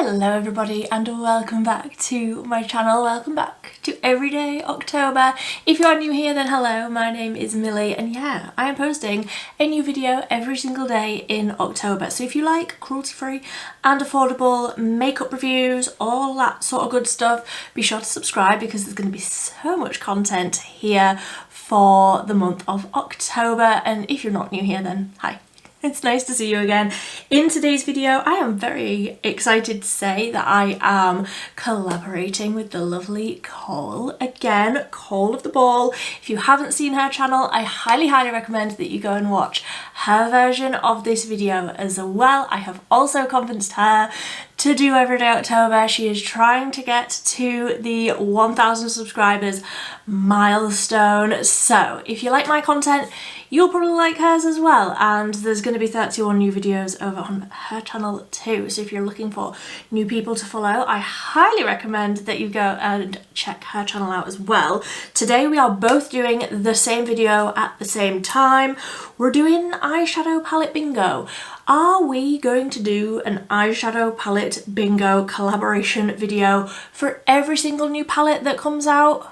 Hello everybody and welcome back to my channel. Welcome back to Everyday October. If you are new here then hello, my name is Millie and yeah, I am posting a new video every single day in October. So if you like cruelty-free and affordable makeup reviews, all that sort of good stuff, be sure to subscribe because there's going to be so much content here for the month of October. And if you're not new here then hi. It's nice to see you again. In today's video, I am very excited to say that I am collaborating with the lovely Cole. Again, Cole of the Ball. If you haven't seen her channel, I highly recommend that you go and watch her version of this video as well. I have also convinced her to do Everyday October. She is trying to get to the 1,000 subscribers milestone. So if you like my content, you'll probably like hers as well, and there's going to be 31 new videos over on her channel too. So if you're looking for new people to follow, I highly recommend that you go and check her channel out as well. Today we are both doing the same video at the same time. We're doing eyeshadow palette bingo. Are we going to do an eyeshadow palette bingo collaboration video for every single new palette that comes out?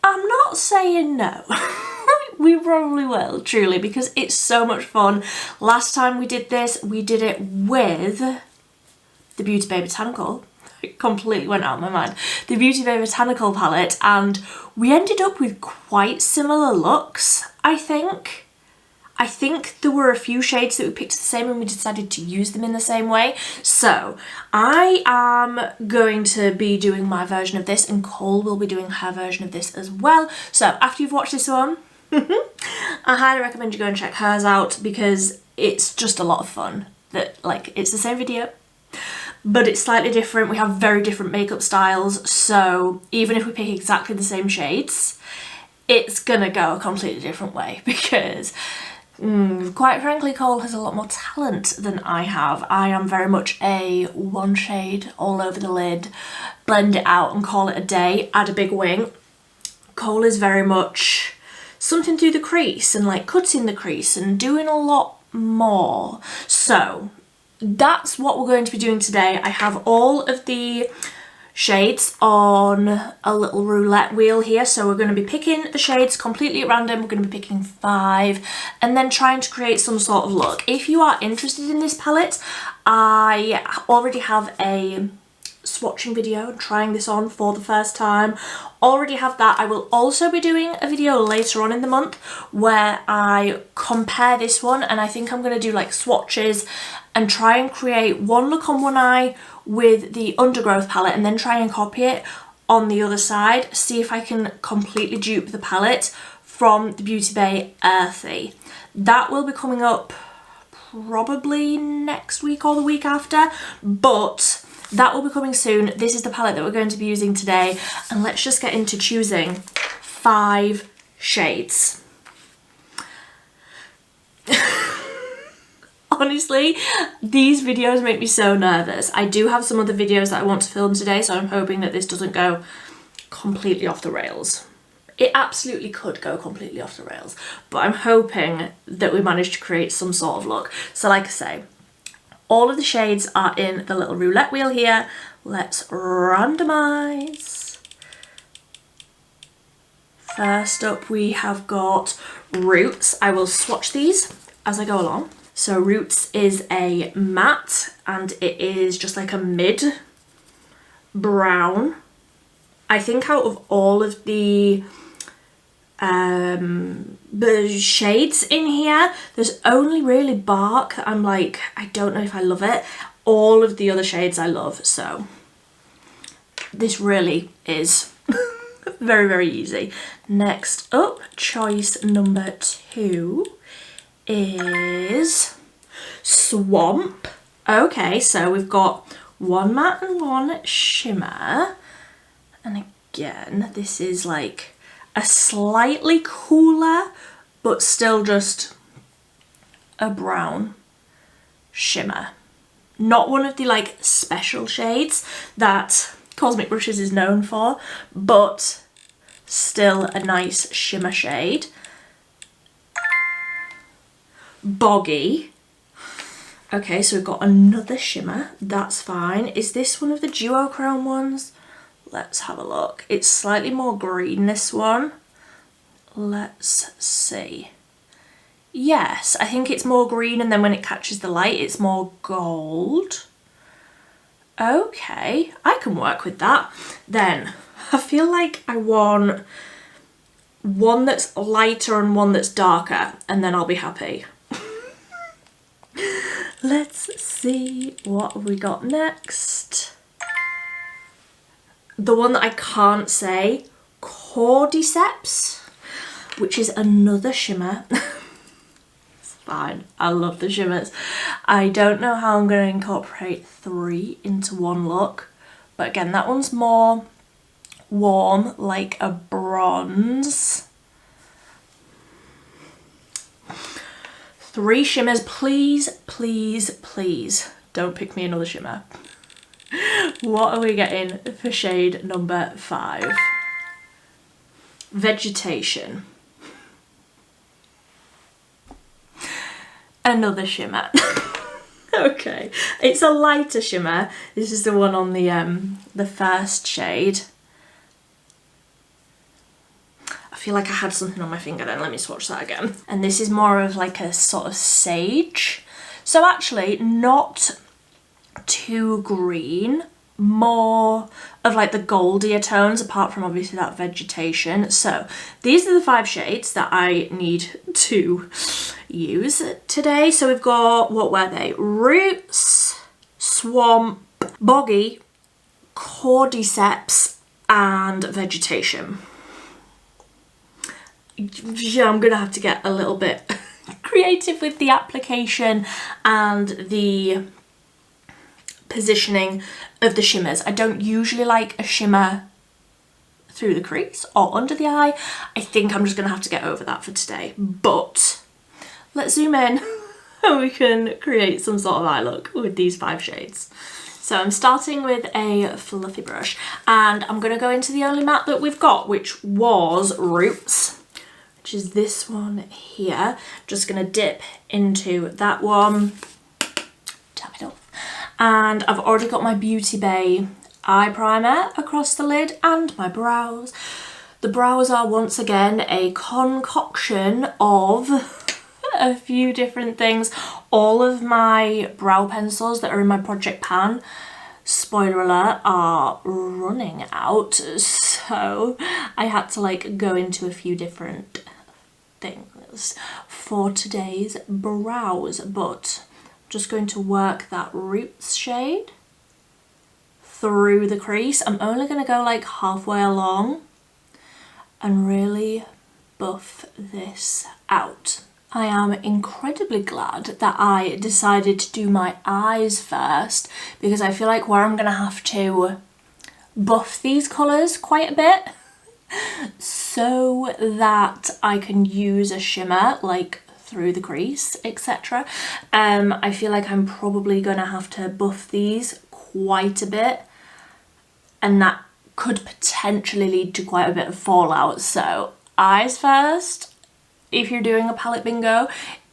I'm not saying no. We probably will, truly, because it's so much fun. Last time we did this, we did it with the Beauty Bay Botanical. It completely went out of my mind. The Beauty Bay Botanical palette, and we ended up with quite similar looks, I think. I think there were a few shades that we picked the same and we decided to use them in the same way. So I am going to be doing my version of this and Cole will be doing her version of this as well. So after you've watched this one, I highly recommend you go and check hers out because it's just a lot of fun. It's the same video, but it's slightly different. We have very different makeup styles, so even if we pick exactly the same shades, it's gonna go a completely different way because quite frankly, Cole has a lot more talent than I have. I am very much a one shade all over the lid, blend it out and call it a day, add a big wing. Cole is very much something through the crease and like cutting the crease and doing a lot more. So that's what we're going to be doing today. I have all of the shades on a little roulette wheel here, so we're going to be picking the shades completely at random. We're going to be picking 5 and then trying to create some sort of look. If you are interested in this palette, I already have a swatching video trying this on for the first time. Already have that. I will also be doing a video later on in the month where I compare this one, and I think I'm going to do like swatches and try and create one look on one eye with the Undergrowth palette and then try and copy it on the other side, see if I can completely dupe the palette from the Beauty Bay Earthy. That will be coming up probably next week or the week after, but that will be coming soon. This is the palette that we're going to be using today, and let's just get into choosing 5 shades. Honestly, these videos make me so nervous. I do have some other videos that I want to film today, so I'm hoping that this doesn't go completely off the rails. It absolutely could go completely off the rails, but I'm hoping that we manage to create some sort of look. So like I say, all of the shades are in the little roulette wheel here. Let's randomize. First up, we have got Roots. I will swatch these as I go along. So Roots is a matte and it is just like a mid brown. I think out of all of the shades in here, there's only really Bark. I'm like, I don't know if I love it. All of the other shades I love, so this really is very easy. Next up, choice number 2 is Swamp. Okay, so we've got 1 matte and 1 shimmer, and again this is like a slightly cooler but still just a brown shimmer. Not one of the like special shades that Cosmic Brushes is known for, but still a nice shimmer shade. Boggy. Okay, so we've got another shimmer. That's fine. Is this one of the duochrome ones? Let's have a look. It's slightly more green, this one. Let's see. Yes, I think it's more green, and then when it catches the light, it's more gold. Okay, I can work with that. Then I feel like I want one that's lighter and one that's darker, and then I'll be happy. Let's see what we got next. The one that I can't say, Cordyceps, which is another shimmer. It's fine, I love the shimmers. I don't know how I'm going to incorporate 3 into one look, but again, that one's more warm, like a bronze. 3 shimmers, please, please, please don't pick me another shimmer. What are we getting for shade number 5? Vegetation. Another shimmer. Okay, it's a lighter shimmer. This is the one on the first shade. I feel like I had something on my finger then, let me swatch that again. And this is more of like a sort of sage. So actually not too green, more of like the goldier tones, apart from obviously that vegetation. So these are the 5 shades that I need to use today. So we've got, what were they? Roots, Swamp, Boggy, Cordyceps, and Vegetation. Yeah, I'm gonna have to get a little bit creative with the application and the positioning of the shimmers. I don't usually like a shimmer through the crease or under the eye. I think I'm just gonna have to get over that for today, but let's zoom in and we can create some sort of eye look with these 5 shades. So I'm starting with a fluffy brush, and I'm gonna go into the only matte that we've got, which was Roots, which is this one here. Just gonna dip into that one, tap it off. And I've already got my Beauty Bay eye primer across the lid and my brows. The brows are once again a concoction of a few different things. All of my brow pencils that are in my project pan, spoiler alert, are running out, so I had to like go into a few different things for today's brows, but I'm just going to work that Roots shade through the crease. I'm only going to go like halfway along and really buff this out. I am incredibly glad that I decided to do my eyes first, because I feel like where I'm going to have to buff these colours quite a bit so that I can use a shimmer like through the crease, etc. I feel like I'm probably going to have to buff these quite a bit, and that could potentially lead to quite a bit of fallout. So eyes first, if you're doing a palette bingo,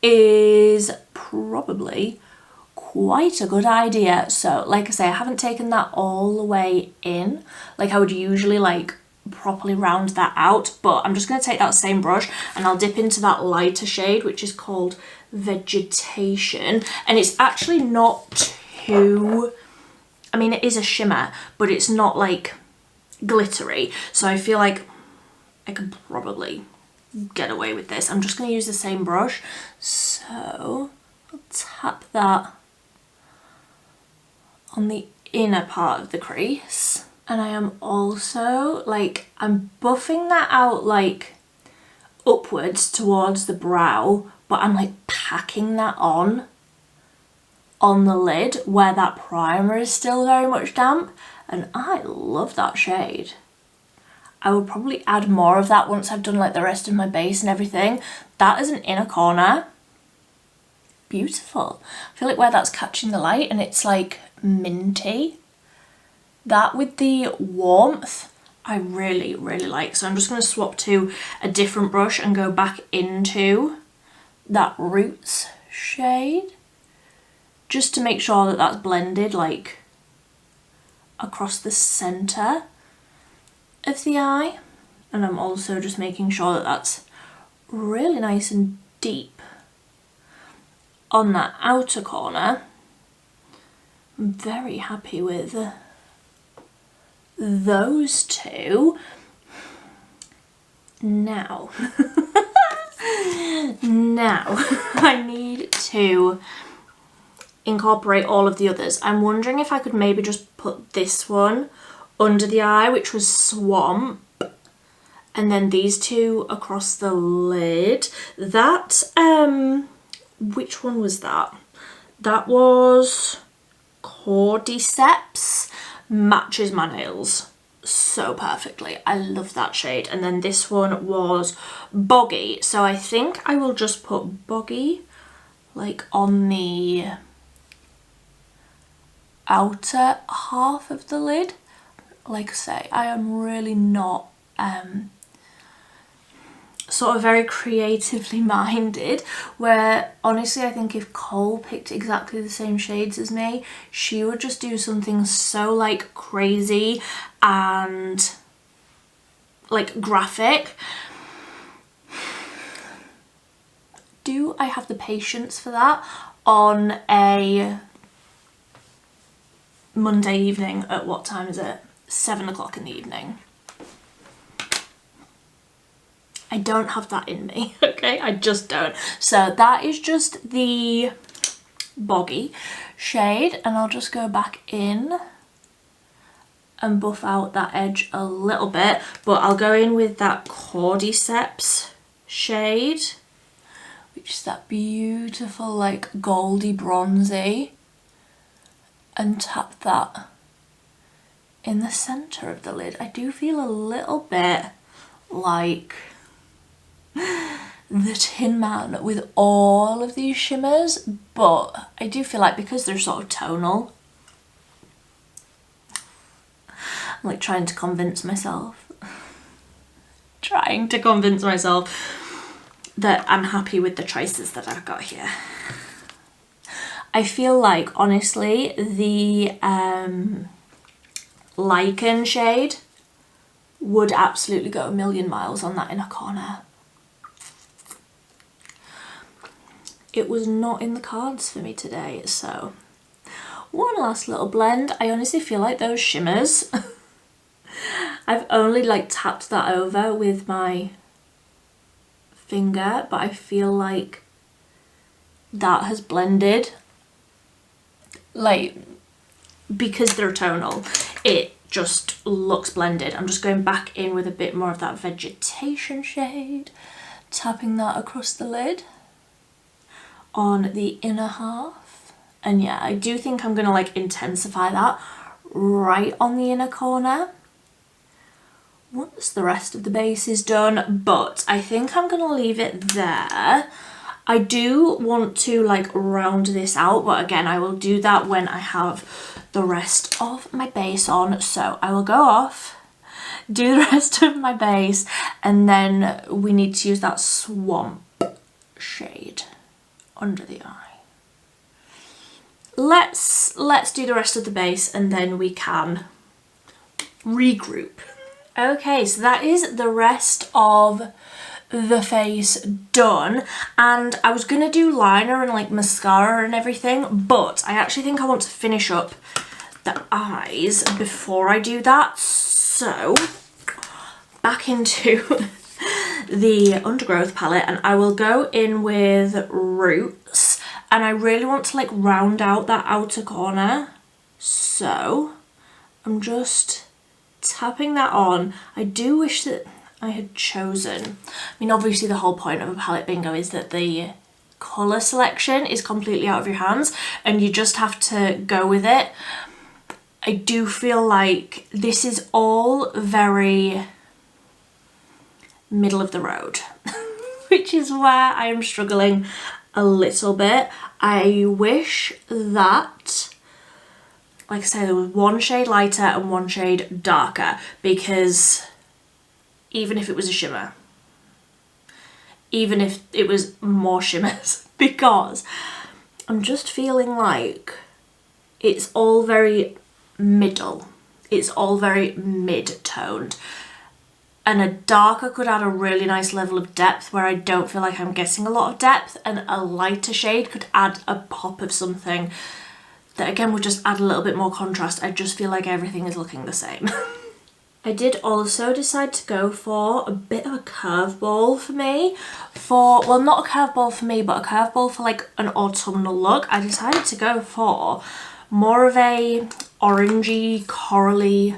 is probably quite a good idea. So like I say, I haven't taken that all the way in like I would usually like properly round that out, but I'm just going to take that same brush and I'll dip into that lighter shade, which is called Vegetation. And it's actually not too, I mean, it is a shimmer, but it's not like glittery, so I feel like I could probably get away with this. I'm just going to use the same brush, so I'll tap that on the inner part of the crease, and I am also like, I'm buffing that out like upwards towards the brow, but I'm like packing that on the lid where that primer is still very much damp, and I love that shade. I would probably add more of that once I've done like the rest of my base and everything. That is an inner corner. Beautiful. I feel like where that's catching the light and it's like minty. That with the warmth, I really, really like. So I'm just going to swap to a different brush and go back into that Roots shade. just to make sure that that's blended like across the center of the eye. And I'm also just making sure that that's really nice and deep on that outer corner. I'm very happy with those two. Now, I need to incorporate all of the others. I'm wondering if I could maybe just put this one under the eye, which was Swamp, and then these two across the lid. That, which one was that? That was Cordyceps. Matches my nails so perfectly. I love that shade. And then this one was Boggy. So I think I will just put Boggy like on the outer half of the lid. Like I say, I am really not sort of very creatively minded, where honestly I think if Cole picked exactly the same shades as me, she would just do something so like crazy and like graphic. Do I have the patience for that on a Monday evening at, what time is it? 7 o'clock in the evening. I don't have that in me, okay? I just don't. So that is just the Boggy shade, and I'll just go back in and buff out that edge a little bit, but I'll go in with that Cordyceps shade, which is that beautiful like goldy bronzy, and tap that in the center of the lid. I do feel a little bit like the Tin Man with all of these shimmers, but I do feel like because they're sort of tonal, I'm like trying to convince myself that I'm happy with the choices that I've got here. I feel like honestly the Lichen shade would absolutely go a million miles on that inner corner. It was not in the cards for me today, so one last little blend. I honestly feel like those shimmers, I've only like tapped that over with my finger, but I feel like that has blended, like, because they're tonal, it just looks blended. I'm just going back in with a bit more of that Vegetation shade, tapping that across the lid on the inner half. And yeah, I do think I'm gonna like intensify that right on the inner corner once the rest of the base is done, but I think I'm gonna leave it there. I do want to like round this out, but again, I will do that when I have the rest of my base on. So I will go off, do the rest of my base, and then we need to use that Swamp shade under the eye. Let's do the rest of the base and then we can regroup. Okay, so that is the rest of the face done, and I was gonna do liner and like mascara and everything, but I actually think I want to finish up the eyes before I do that. So back into the Undergrowth palette, and I will go in with Roots, and I really want to like round out that outer corner, so I'm just tapping that on. I do wish that I had chosen, I mean obviously the whole point of a palette bingo is that the colour selection is completely out of your hands and you just have to go with it. I do feel like this is all very middle of the road, which is where I am struggling a little bit. I wish that, like I say, there was one shade lighter and one shade darker, because even if it was a shimmer, even if it was more shimmers, because I'm just feeling like it's all very middle. It's all very mid-toned. And a darker could add a really nice level of depth where I don't feel like I'm getting a lot of depth, and a lighter shade could add a pop of something that again would just add a little bit more contrast. I just feel like everything is looking the same. I did also decide to go for a bit of a curveball for me. Well, not a curveball for me, but a curveball for like an autumnal look. I decided to go for more of a orangey, corally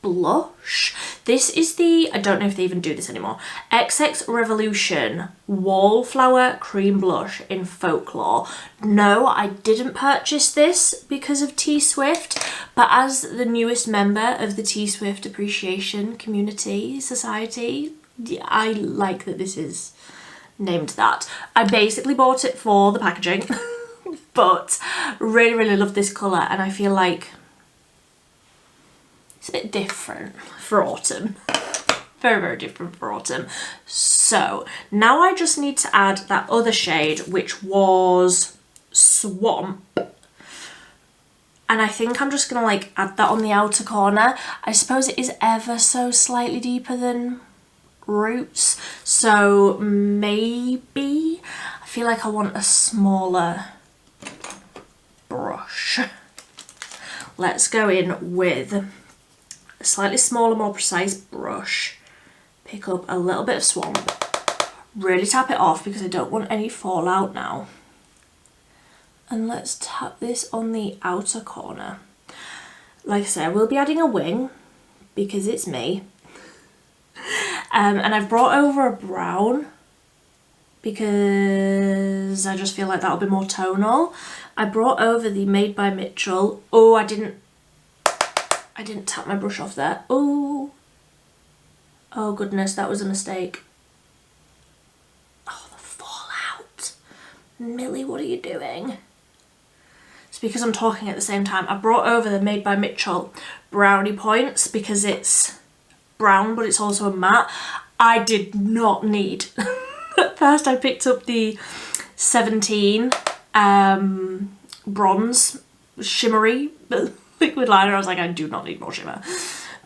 blush. This is the, I don't know if they even do this anymore, XX Revolution Wallflower Cream Blush in Folklore. No, I didn't purchase this because of T-Swift, but as the newest member of the T-Swift Appreciation Community Society, I like that this is named that. I basically bought it for the packaging, but really, really love this colour, and I feel like it's a bit different for autumn. Very, very different for autumn. So now I just need to add that other shade, which was Swamp. And I think I'm just gonna like add that on the outer corner. I suppose it is ever so slightly deeper than Roots. So maybe, I feel like I want a smaller brush. Let's go in with a slightly smaller, more precise brush. Pick up a little bit of Swamp. Really tap it off because I don't want any fallout now. And let's tap this on the outer corner. Like I said, I will be adding a wing because it's me. And I've brought over a brown because I just feel like that'll be more tonal. I brought over the Made by Mitchell. Oh, I didn't tap my brush off there. Oh goodness, that was a mistake. Oh, the fallout. Millie, what are you doing? It's because I'm talking at the same time. I brought over the Made by Mitchell Brownie Points because it's brown, but it's also a matte. I did not need. At first I picked up the 17 bronze shimmery liquid liner. I was like, I do not need more shimmer.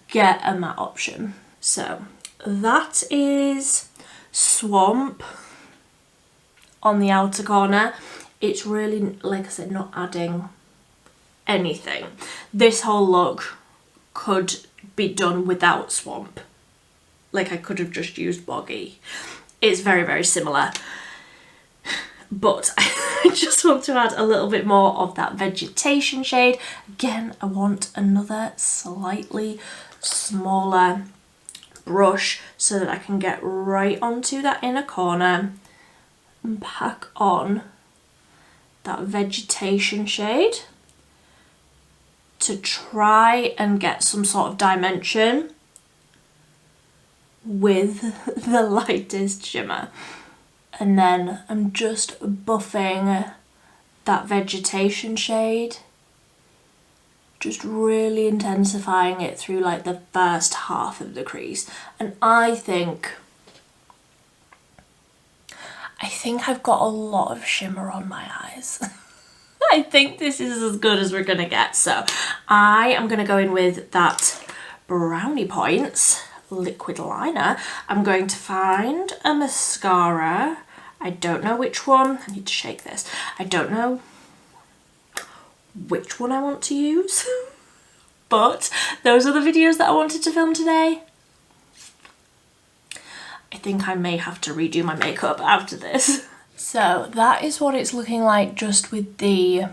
Get a matte option. So that is Swamp on the outer corner. It's really, like I said, not adding anything. This whole look could be done without Swamp. Like I could have just used Boggy. It's very, very similar. But I just want to add a little bit more of that vegetation shade. Again, I want another slightly smaller brush so that I can get right onto that inner corner and pack on that vegetation shade to try and get some sort of dimension with the lightest shimmer. And then I'm just buffing that vegetation shade, just really intensifying it through like the first half of the crease. And I think I've got a lot of shimmer on my eyes. I think this is as good as we're gonna get. So I am gonna go in with that Brownie Points liquid liner. I'm going to find a mascara. I don't know which one. I need to shake this. I don't know which one I want to use, but those are the videos that I wanted to film today. I think I may have to redo my makeup after this. So that is what it's looking like just with the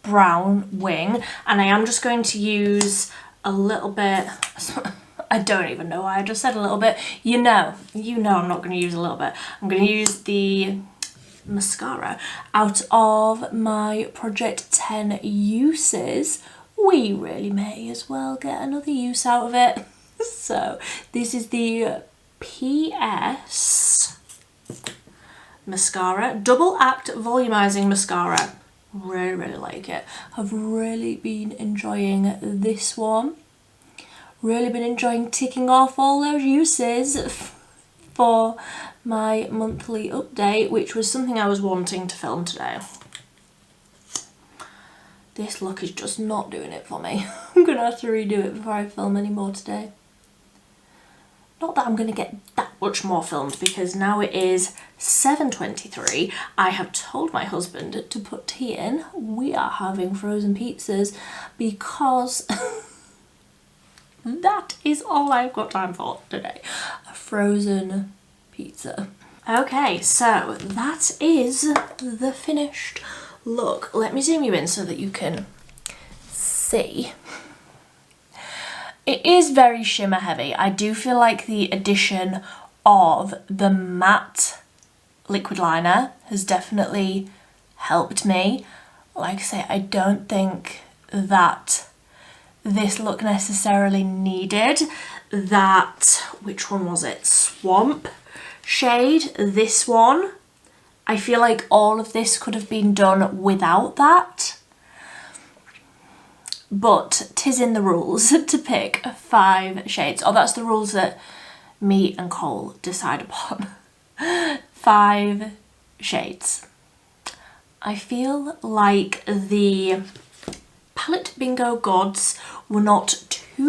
brown wing, and I am just going to use a little bit. I don't even know why I just said a little bit. You know I'm not going to use a little bit. I'm going to use the mascara out of my Project 10 uses. We really may as well get another use out of it. So this is the PS mascara, double act volumizing mascara. Really, really like it. I've really been enjoying this one. Really been enjoying ticking off all those uses for my monthly update, which was something I was wanting to film today. this look is just not doing it for me. I'm gonna have to redo it before I film any more today. Not that I'm gonna get that much more filmed, because now it is 7:23. I have told my husband to put tea in. We are having frozen pizzas because that is all I've got time for today. A frozen pizza. Okay, so that is the finished look. Let me zoom you in so that you can see. It is very shimmer heavy. I do feel like the addition of the matte liquid liner has definitely helped me. Like I say, I don't think that this look necessarily needed that, which one was it? Swamp shade, this one. I feel like all of this could have been done without that. But 'tis in the rules to pick 5 shades. Oh, that's the rules that me and Cole decide upon. 5 shades. I feel like the palette bingo gods were not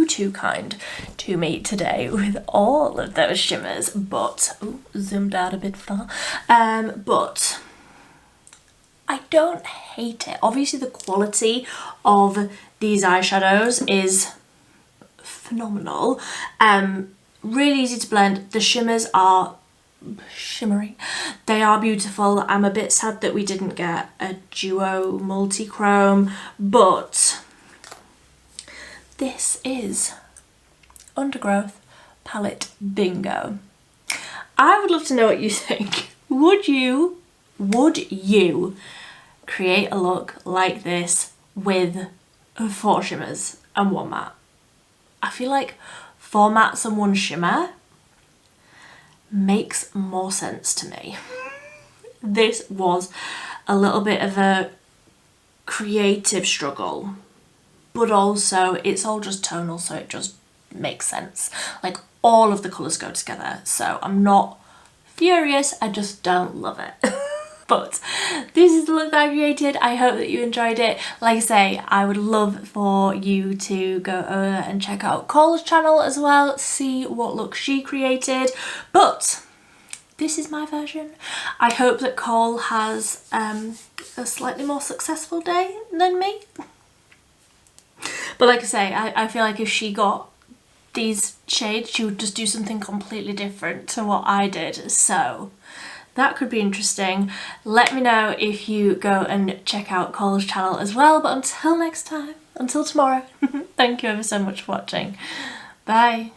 too kind to me today with all of those shimmers, but ooh, zoomed out a bit far. But I don't hate it. Obviously the quality of these eyeshadows is phenomenal. Really easy to blend. The shimmers are shimmery. They are beautiful. I'm a bit sad that we didn't get a duo multi-chrome, but this is Undergrowth palette bingo. I would love to know what you think. Would you create a look like this with 4 shimmers and 1 matte? I feel like 4 mattes and 1 shimmer makes more sense to me. This was a little bit of a creative struggle, but also it's all just tonal, so it just makes sense. Like all of the colours go together, so I'm not furious, I just don't love it. But this is the look that I created. I hope that you enjoyed it. Like I say, I would love for you to go over and check out Cole's channel as well, see what look she created. But this is my version. I hope that Cole has a slightly more successful day than me. But like I say, I feel like if she got these shades, she would just do something completely different to what I did. So that could be interesting. Let me know if you go and check out Cole's channel as well. But until next time, until tomorrow, thank you ever so much for watching. Bye.